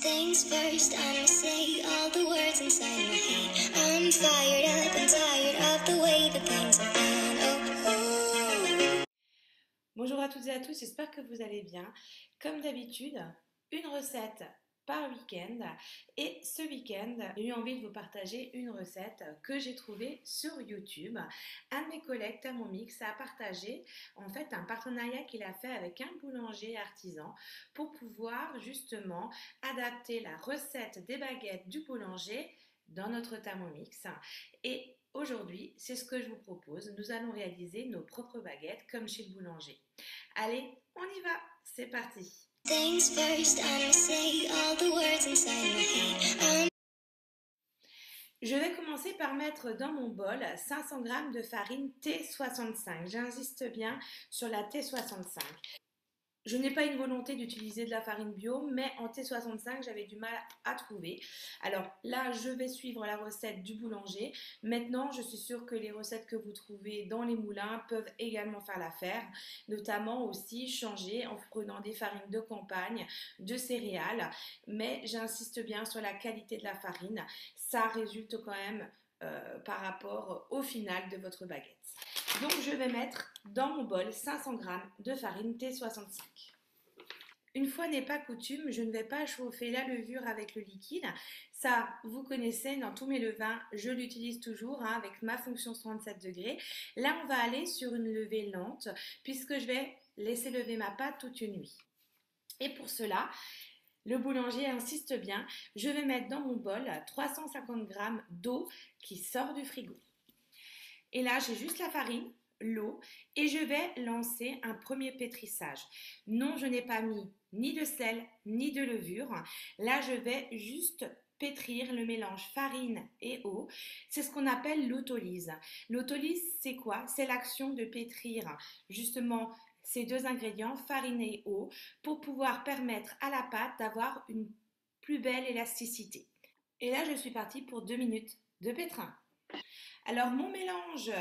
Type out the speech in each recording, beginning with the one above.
Things first, I'ma say all the words inside my head. I'm fired up and tired of the way that things have been. Oh. Bonjour à toutes et à tous, j'espère que vous allez bien. Comme d'habitude, une recette par week-end. Et ce week-end, j'ai eu envie de vous partager une recette que j'ai trouvée sur YouTube. Un de mes collègues, Thermomix, a partagé en fait un partenariat qu'il a fait avec un boulanger artisan pour pouvoir justement adapter la recette des baguettes du boulanger dans notre Thermomix. Et aujourd'hui, c'est ce que je vous propose. Nous allons réaliser nos propres baguettes comme chez le boulanger. Allez, on y va, c'est parti. Things first, I'ma say all the words inside my head. Je vais commencer par mettre dans mon bol 500 g de farine T65. J'insiste bien sur la T65. Je n'ai pas une volonté d'utiliser de la farine bio, mais en T65, j'avais du mal à trouver. Alors là, je vais suivre la recette du boulanger. Maintenant, je suis sûre que les recettes que vous trouvez dans les moulins peuvent également faire l'affaire, notamment aussi changer en prenant des farines de campagne, de céréales. Mais j'insiste bien sur la qualité de la farine. Ça résulte quand même par rapport au final de votre baguette. Donc je vais mettre dans mon bol 500 g de farine T65. Une fois n'est pas coutume, je ne vais pas chauffer la levure avec le liquide. Ça, vous connaissez, dans tous mes levains, je l'utilise toujours avec ma fonction 37 degrés. Là, on va aller sur une levée lente puisque je vais laisser lever ma pâte toute une nuit. Et pour cela, le boulanger insiste bien, je vais mettre dans mon bol 350 g d'eau qui sort du frigo. Et là, j'ai juste la farine, l'eau et je vais lancer un premier pétrissage. Non, je n'ai pas mis ni de sel ni de levure. Là, je vais juste pétrir le mélange farine et eau. C'est ce qu'on appelle l'autolyse. L'autolyse, c'est quoi? C'est l'action de pétrir justement ces deux ingrédients, farine et eau, pour pouvoir permettre à la pâte d'avoir une plus belle élasticité. Et là, je suis partie pour 2 minutes de pétrin. Alors, mon mélange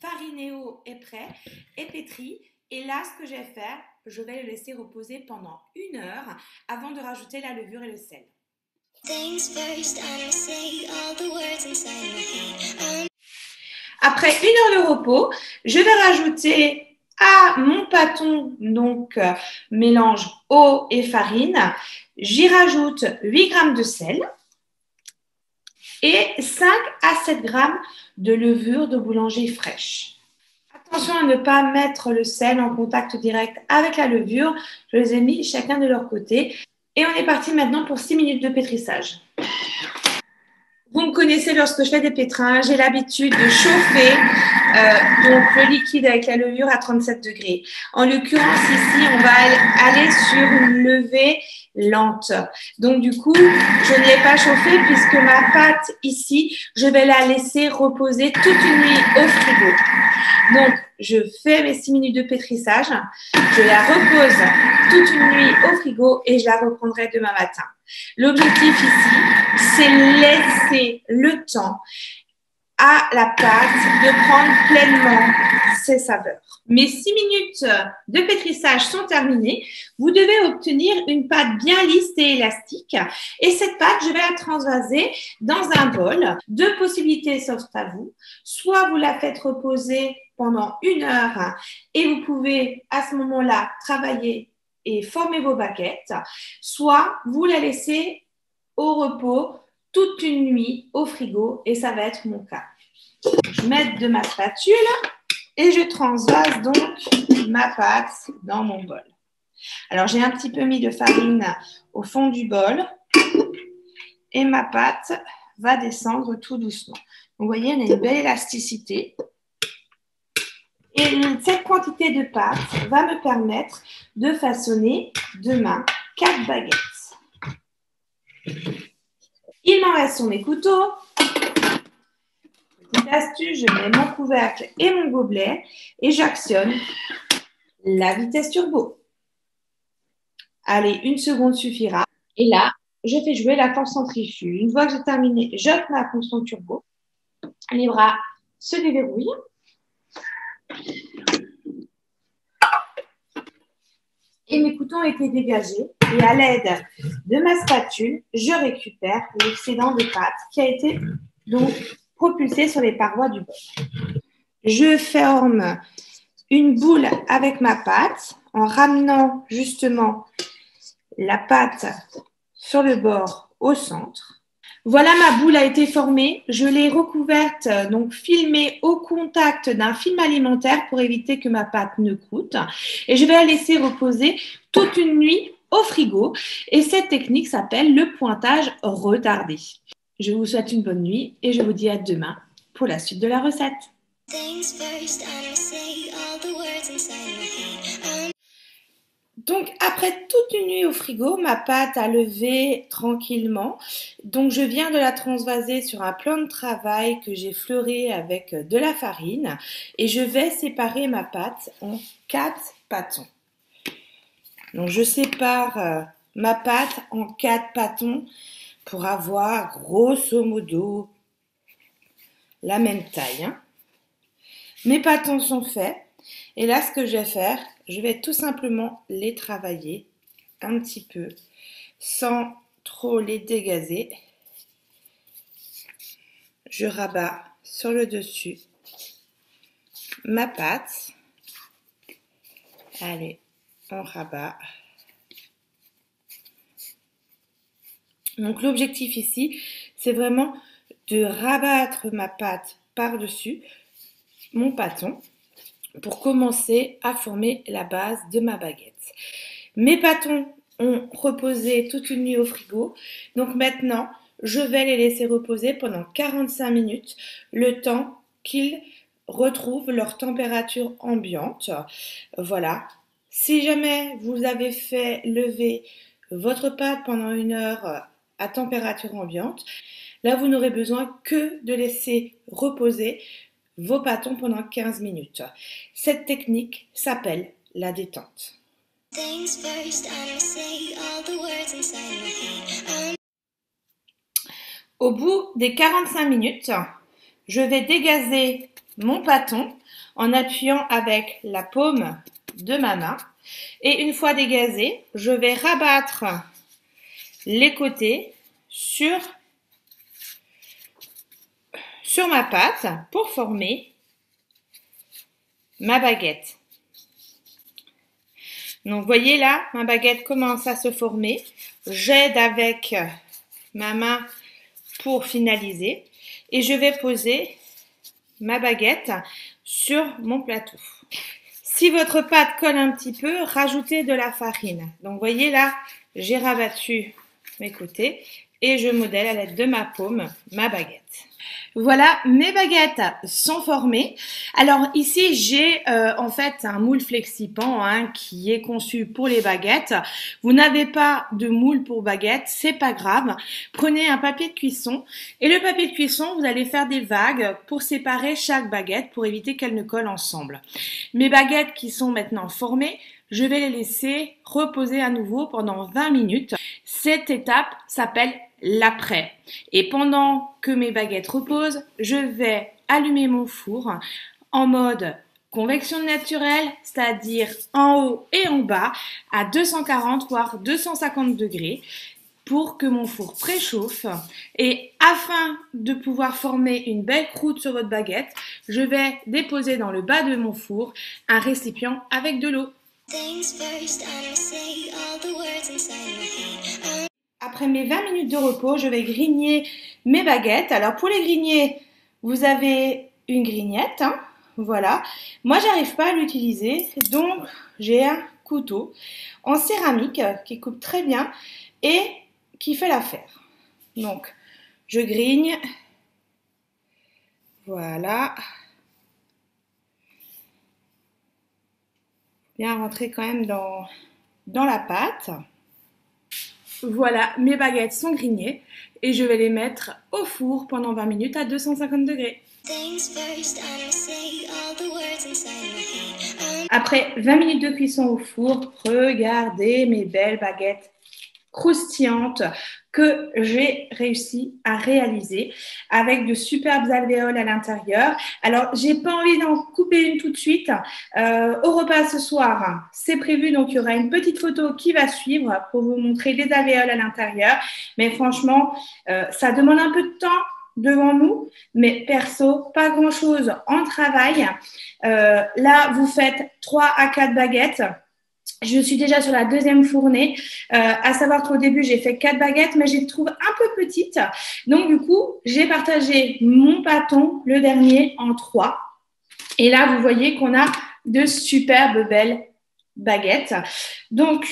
farine et eau est prêt, est pétri. Et là, ce que je vais faire, je vais le laisser reposer pendant 1 heure avant de rajouter la levure et le sel. Après 1 heure de repos, je vais rajouter à mon pâton, donc mélange eau et farine, j'y rajoute 8 g de sel et 5 à 7 g de levure de boulanger fraîche. Attention à ne pas mettre le sel en contact direct avec la levure. Je les ai mis chacun de leur côté. Et on est parti maintenant pour 6 minutes de pétrissage. Vous me connaissez lorsque je fais des pétrins, j'ai l'habitude de chauffer donc le liquide avec la levure à 37 degrés. En l'occurrence ici, on va aller sur une levée lente. Donc du coup, je ne l'ai pas chauffée puisque ma pâte ici, je vais la laisser reposer toute une nuit au frigo. Donc, je fais mes 6 minutes de pétrissage, je la repose toute une nuit au frigo et je la reprendrai demain matin. L'objectif ici, c'est laisser le temps à la pâte de prendre pleinement ses saveurs. Mes 6 minutes de pétrissage sont terminées. Vous devez obtenir une pâte bien lisse et élastique. Et cette pâte, je vais la transvaser dans un bol. 2 possibilités s'offrent à vous. Soit vous la faites reposer pendant 1 heure et vous pouvez à ce moment-là travailler et former vos baguettes. Soit vous la laissez au repos toute une nuit au frigo et ça va être mon cas. Je mets de ma spatule et je transvase donc ma pâte dans mon bol. Alors, j'ai un petit peu mis de farine au fond du bol et ma pâte va descendre tout doucement. Vous voyez, on a une belle élasticité. Et cette quantité de pâte va me permettre de façonner demain 4 baguettes. Il m'en reste sur mes couteaux. Petite astuce, je mets mon couvercle et mon gobelet et j'actionne la vitesse turbo. Allez, 1 seconde suffira. Et là, je fais jouer la force centrifuge. Une fois que j'ai terminé, j'ôte ma fonction turbo. Les bras se déverrouillent. et mes croûtons ont été dégagés. Et à l'aide de ma spatule, je récupère l'excédent de pâte qui a été donc propulsé sur les parois du bol. Je forme une boule avec ma pâte en ramenant justement la pâte sur le bord au centre. Voilà, ma boule a été formée. Je l'ai recouverte, donc filmée au contact d'un film alimentaire pour éviter que ma pâte ne croûte. Et je vais la laisser reposer toute une nuit au frigo. Et cette technique s'appelle le pointage retardé. Je vous souhaite une bonne nuit et je vous dis à demain pour la suite de la recette. Donc, après toute une nuit au frigo, ma pâte a levé tranquillement. Donc, je viens de la transvaser sur un plan de travail que j'ai fleuré avec de la farine. Et je vais séparer ma pâte en 4 pâtons. Donc, je sépare ma pâte en 4 pâtons pour avoir grosso modo la même taille. Mes pâtons sont faits. Et là, ce que je vais faire, je vais tout simplement les travailler un petit peu sans trop les dégazer. Je rabats sur le dessus ma pâte. Allez, on rabat. Donc l'objectif ici, c'est vraiment de rabattre ma pâte par-dessus mon pâton pour commencer à former la base de ma baguette. Mes pâtons ont reposé toute une nuit au frigo. Donc maintenant, je vais les laisser reposer pendant 45 minutes, le temps qu'ils retrouvent leur température ambiante. Voilà. Si jamais vous avez fait lever votre pâte pendant 1 heure à température ambiante, là vous n'aurez besoin que de laisser reposer vos pâtons pendant 15 minutes. Cette technique s'appelle la détente. Au bout des 45 minutes, je vais dégazer mon pâton en appuyant avec la paume de ma main. Et une fois dégazé, je vais rabattre les côtés sur ma pâte pour former ma baguette. Donc, vous voyez là, ma baguette commence à se former. J'aide avec ma main pour finaliser et je vais poser ma baguette sur mon plateau. Si votre pâte colle un petit peu, rajoutez de la farine. Donc, vous voyez là, j'ai rabattu mes côtés et je modèle à l'aide de ma paume ma baguette. Voilà, mes baguettes sont formées. Alors ici, j'ai en fait un moule Flexipan qui est conçu pour les baguettes. Vous n'avez pas de moule pour baguettes, c'est pas grave. Prenez un papier de cuisson et le papier de cuisson, vous allez faire des vagues pour séparer chaque baguette pour éviter qu'elles ne collent ensemble. Mes baguettes qui sont maintenant formées, je vais les laisser reposer à nouveau pendant 20 minutes. Cette étape s'appelle l'après. Et pendant que mes baguettes reposent, je vais allumer mon four en mode convection naturelle, c'est-à-dire en haut et en bas, à 240 voire 250 degrés pour que mon four préchauffe. Et afin de pouvoir former une belle croûte sur votre baguette, je vais déposer dans le bas de mon four un récipient avec de l'eau. Après mes 20 minutes de repos, je vais grigner mes baguettes. Alors pour les grigner, vous avez une grignette, voilà. Moi, j'arrive pas à l'utiliser, donc j'ai un couteau en céramique qui coupe très bien et qui fait l'affaire. Donc, je grigne, voilà. Bien rentrer quand même dans la pâte. Voilà, mes baguettes sont grignées et je vais les mettre au four pendant 20 minutes à 250 degrés. Après 20 minutes de cuisson au four, regardez mes belles baguettes croustillantes que j'ai réussi à réaliser avec de superbes alvéoles à l'intérieur. Alors, j'ai pas envie d'en couper une tout de suite. Au repas ce soir, c'est prévu, donc il y aura une petite photo qui va suivre pour vous montrer les alvéoles à l'intérieur. Mais franchement, ça demande un peu de temps devant nous, mais perso, pas grand-chose en travail. Là, vous faites 3 à 4 baguettes. Je suis déjà sur la deuxième fournée, à savoir qu'au début, j'ai fait 4 baguettes, mais je les trouve un peu petites. Donc, du coup, j'ai partagé mon pâton, le dernier, en 3. Et là, vous voyez qu'on a de superbes belles baguettes. Donc,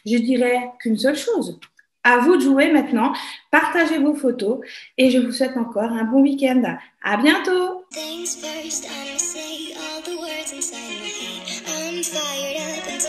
je dirais qu'une seule chose. À vous de jouer maintenant. Partagez vos photos et je vous souhaite encore un bon week-end. À bientôt! Things first, I'ma say all the words inside my head. I'm fired up and